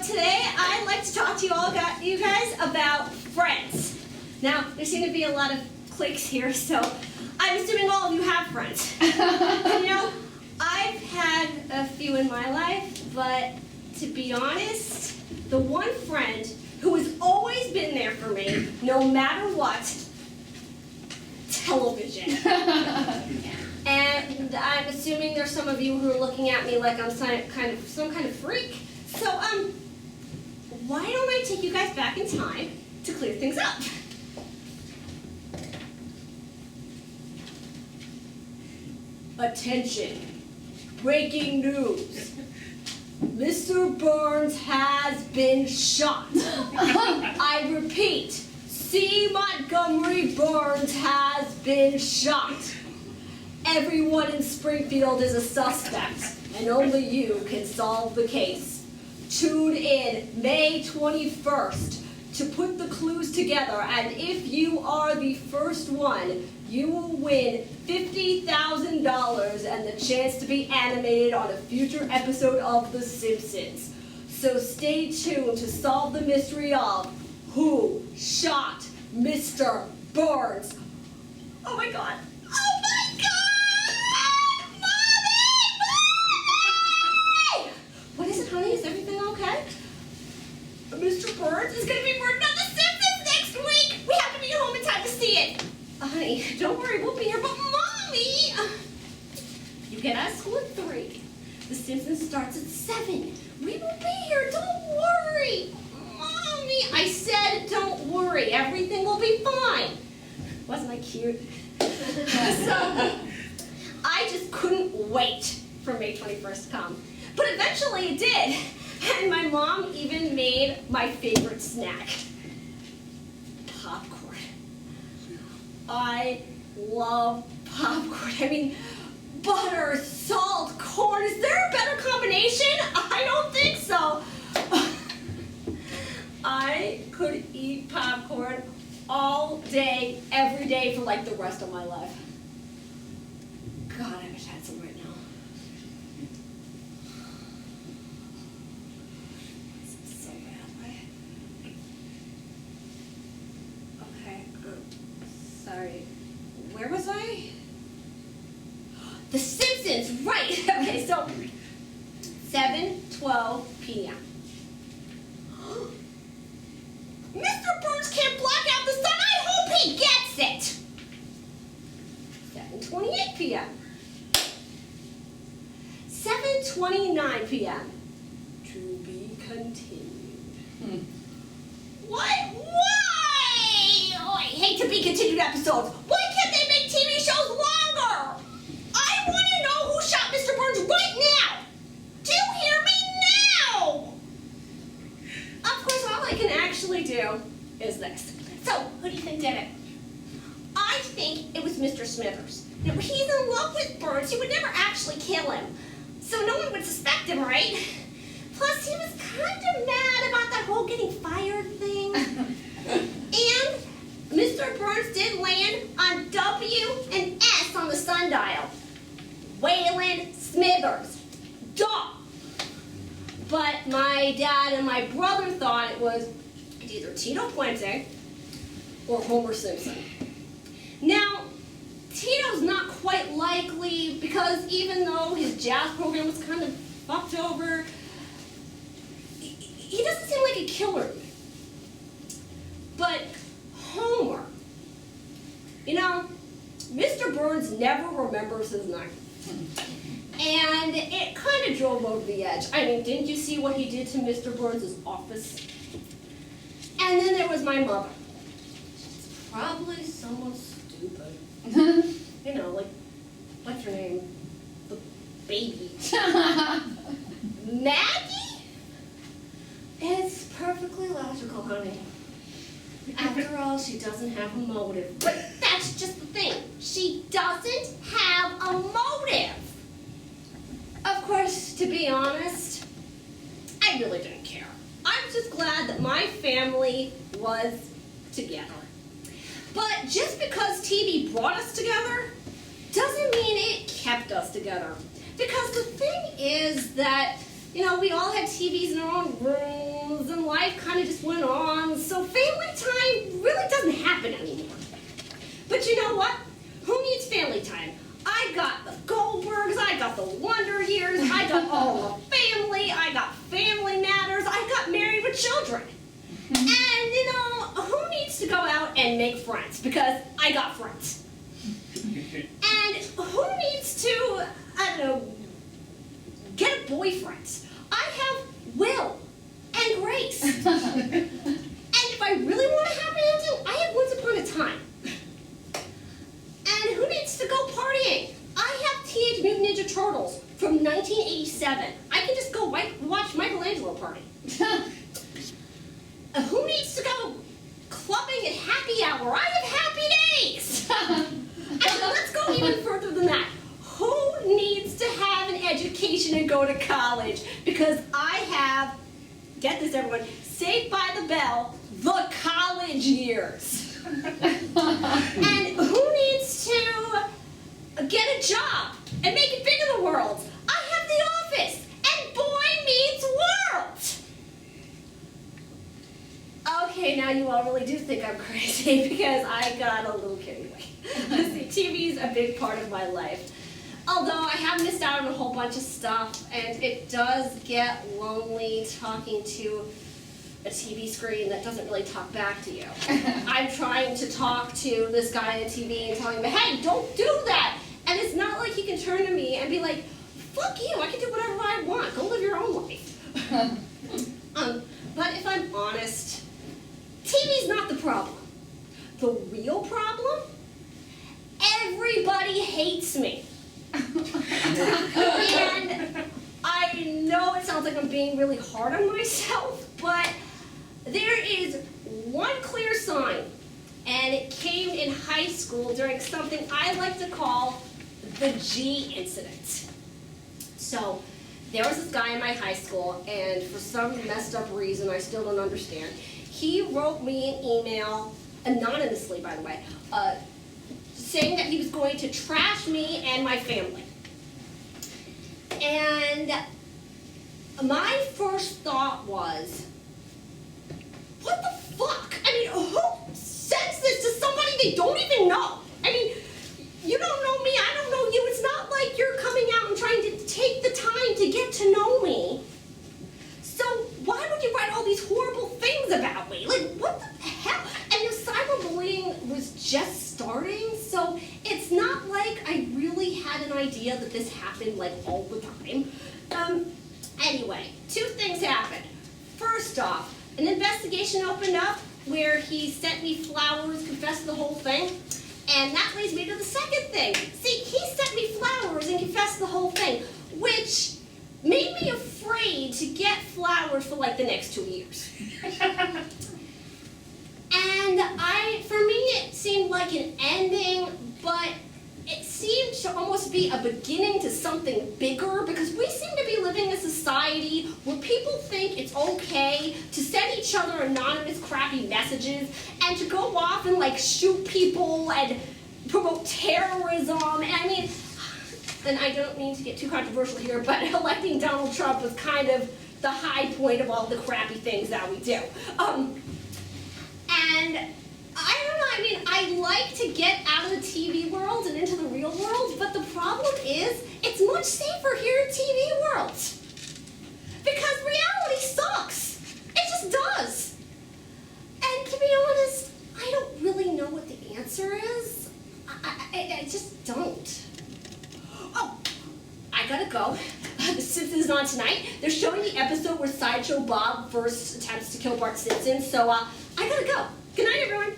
today I'd like to talk to you guys about friends. Now, there seem to be a lot of cliques here, so I'm assuming all of you have friends. You know, I've had a few in my life, but to be honest, the one friend who has always been there for me, no matter what, television. And I'm assuming there's some of you who are looking at me like I'm some kind of freak. So, why don't I take you guys back in time to clear things up? Attention, breaking news. Mr. Burns has been shot. I repeat, C. Montgomery Burns has been shot. Everyone in Springfield is a suspect, and only you can solve the case. Tune in May 21st to put the clues together, and if you are the first one, you will win $50,000 and the chance to be animated on a future episode of The Simpsons. So stay tuned to solve the mystery of who shot Mr. Burns. Oh my God. Oh my God! Mommy! What is it, honey? Is everything okay? Mr. Burns is going to be murdered on The Simpsons next week! We have to be home in time to see it! Honey, don't worry, we'll be here, but Mommy! You get out of school at 3. The Simpsons starts at 7. We will be here, don't worry! Mommy, I said don't worry, everything will be fine. Wasn't I cute? So, I just couldn't wait for May 21st to come. But eventually it did. And my mom even made my favorite snack. Popcorn. I love popcorn. I mean, butter, salt, corn. Is there a better combination? I don't think so. I could eat popcorn all day, every day for like the rest of my life. God, I wish I had some right now. This is so bad. Okay, sorry. Where was I? The Simpsons, right. Okay, so 7:12 p.m. Mr. Burns can't block out the sun. I hope he gets it. 7:28 p.m. 7:29 p.m. To be continued. What? Why? Oh, I hate to be continued episodes. Why can't they make TV shows longer? I want to know who shot Mr. Burns right now. Do you hear me now? Of course, all I can actually do is this. So, who do you think did it? I think it was Mr. Smithers. Now, he's in love with Burns. He would never actually kill him. So no one would suspect him, right? Plus, he was kind of mad about that whole getting fired thing. And Mr. Burns did land on W and S on the sundial. Waylon Smithers. Duh! But my dad and my brother thought it was either Tito Puente or Homer Simpson. Now, Tito's not quite likely because even though his jazz program was kind of fucked over, he doesn't seem like a killer. But Homer, you know, Mr. Burns never remembers his name. And it kind of drove over the edge. I mean, didn't you see what he did to Mr. Burns' office? And then there was my mother. She's probably someone stupid. You know, like, what's her name? The baby. Maggie? It's perfectly logical, honey. After all, she doesn't have a motive. But that's just the thing. She doesn't have a motive. Of course, to be honest, I really didn't care. I was just glad that my family was together. But just because TV brought us together doesn't mean it kept us together. Because the thing is that we all had TVs in our own rooms, and life kind of just went on, so family time really doesn't happen anymore. But you know what? Who needs family time? I got the Goldbergs, I got the Wonder Years, I got all the family, I got Family Matters, I got Married with Children. And, who needs to go out and make friends? Because I got friends. And who needs to, get a boyfriend? I have Will and Grace. And if I really want a happy ending, I had Once Upon a Time. And who needs to go partying? I have Teenage Mutant Ninja Turtles from 1987. I can just go watch Michelangelo party. Who needs to go clubbing at happy hour? I have Happy Days. And let's go even further than that. Who needs to have an education and go to college? Because I have, get this everyone, Saved by the Bell, the college years. And who needs to get a job and make it big in the world? I have The Office and Boy Meets World. Okay, now you all really do think I'm crazy because I got a little carried away. See, TV is a big part of my life. Although I have missed out on a whole bunch of stuff, and it does get lonely talking to a TV screen that doesn't really talk back to you. I'm trying to talk to this guy on TV and telling him, hey, don't do that! And it's not like he can turn to me and be like, fuck you, I can do whatever I want, go live your own life. But if I'm honest, TV's not the problem. The real problem? Everybody hates me. And I know it sounds like I'm being really hard on myself, but there is one clear sign, and it came in high school during something I like to call the G incident. So there was this guy in my high school, and for some messed up reason I still don't understand, he wrote me an email, anonymously by the way, saying that he was going to trash me and my family. And my first thought was, what the fuck? I mean, who sends this to somebody they don't even know? I mean, you don't know me, I don't know you. It's not like you're coming out and trying to take the time to get to know me. So why would you write all these horrible things about me? Like, what the hell? And cyberbullying was just starting, so it's not like I really had an idea that this happened like all the time. Anyway, two things happened. First off, an investigation opened up where he sent me flowers, confessed the whole thing, and that leads me to the second thing. See, he sent me flowers and confessed the whole thing, which made me afraid to get flowers for like the next 2 years. And for me, it seemed like an ending, but it seemed to almost be a beginning to something bigger, because we seem to be living in a society where people think it's okay to send each other anonymous crappy messages and to go off and like shoot people and promote terrorism. And I mean, and I don't mean to get too controversial here, but electing Donald Trump was kind of the high point of all the crappy things that we do. And I don't know, I mean, I like to get out of the TV world and into the real world, but the problem is, it's much safer here in TV world. Because reality sucks. It just does. And to be honest, I don't really know what the answer is. I just don't. Oh, I gotta go. The Simpsons is on tonight. They're showing the episode where Sideshow Bob first attempts to kill Bart Simpson, so I gotta go. Good night, everyone.